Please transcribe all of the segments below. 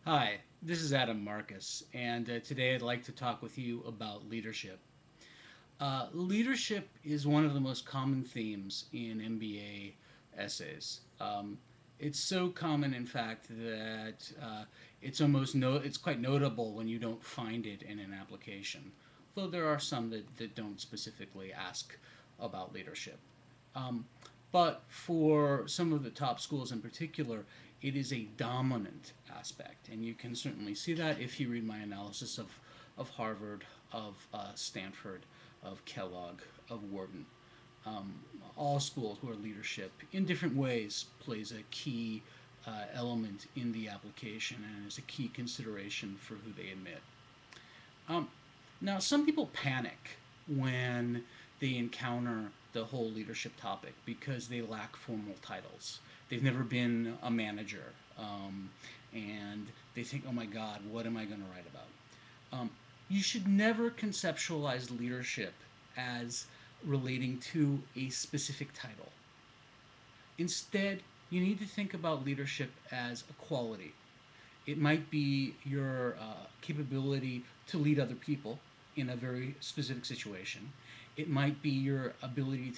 Hi, this is Adam Marcus, and today I'd like to talk with you about leadership. Leadership is one of the most common themes in MBA essays. It's so common, in fact, that it's quite notable when you don't find it in an application. Though there are some that don't specifically ask about leadership. Um, but for some of the top schools in particular, it is a dominant aspect, and you can certainly see that if you read my analysis of Harvard, of Stanford, of Kellogg, of Wharton. Um, all schools where leadership, in different ways, plays a key element in the application and is a key consideration for who they admit. Um, Now, some people panic when they encounter the whole leadership topic because they lack formal titles. They've never been a manager, and they think, oh my God, what am I going to write about? You should never conceptualize leadership as relating to a specific title. Instead, you need to think about leadership as a quality. It might be your capability to lead other people in a very specific situation. It might be your ability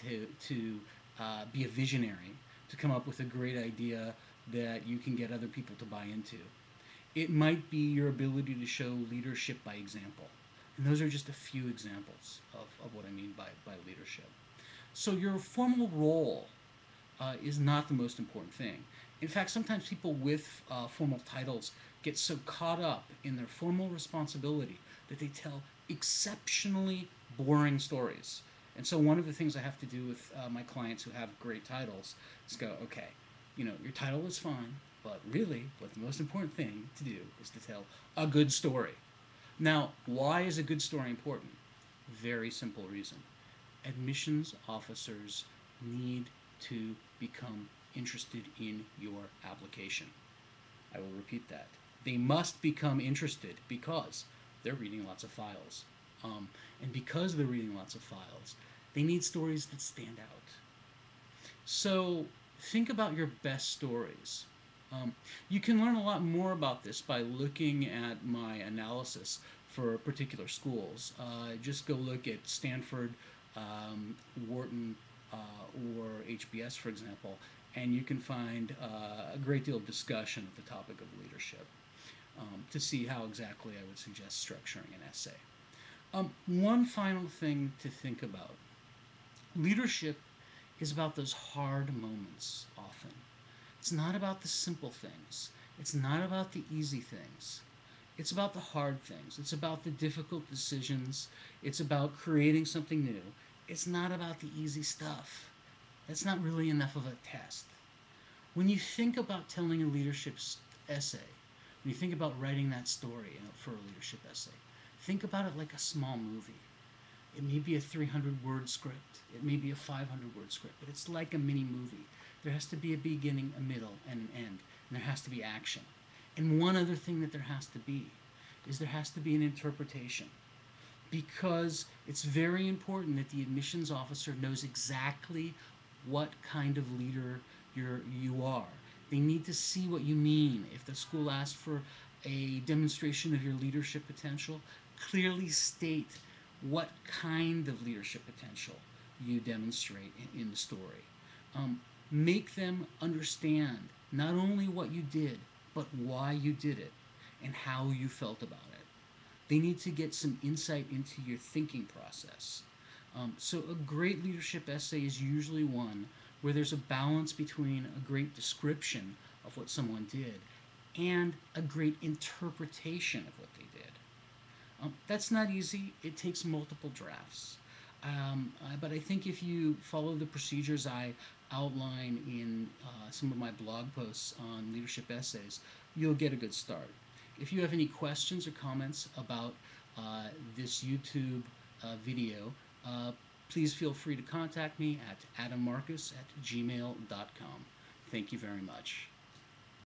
to be a visionary, to come up with a great idea that you can get other people to buy into. It might be your ability to show leadership by example. And those are just a few examples of what I mean by leadership. So your formal role is not the most important thing. In fact, sometimes people with formal titles get so caught up in their formal responsibility that they tell exceptionally boring stories. And so, one of the things I have to do with my clients who have great titles is go, okay, your title is fine, but really, what the most important thing to do is to tell a good story. Now, why is a good story important? Very simple reason. Admissions officers need to become interested in your application. I will repeat that. They must become interested because they're reading lots of files. And because they're reading lots of files, they need stories that stand out. So think about your best stories. You can learn a lot more about this by looking at my analysis for particular schools. Just go look at Stanford, Wharton, or HBS, for example, and you can find a great deal of discussion of the topic of leadership to see how exactly I would suggest structuring an essay. One final thing to think about: leadership is about those hard moments often. It's not about the simple things. It's not about the easy things. It's about the hard things. It's about the difficult decisions. It's about creating something new. It's not about the easy stuff. That's not really enough of a test. When you think about telling a leadership essay, when you think about writing that story for a leadership essay, think about it like a small movie. It may be a 300 word script, it may be a 500 word script, but it's like a mini movie. There has to be a beginning, a middle, and an end, and there has to be action. And one other thing that there has to be is there has to be an interpretation, because it's very important that the admissions officer knows exactly what kind of leader you are. They need to see what you mean. If the school asks for a demonstration of your leadership potential, clearly state what kind of leadership potential you demonstrate in the story. Make them understand not only what you did, but why you did it and how you felt about it. They need to get some insight into your thinking process. So, a great leadership essay is usually one where there's a balance between a great description of what someone did and a great interpretation of what they did. That's not easy. It takes multiple drafts. But I think if you follow the procedures I outline in some of my blog posts on leadership essays, you'll get a good start. If you have any questions or comments about this YouTube video, uh, please feel free to contact me at adammarcus@gmail.com. Thank you very much.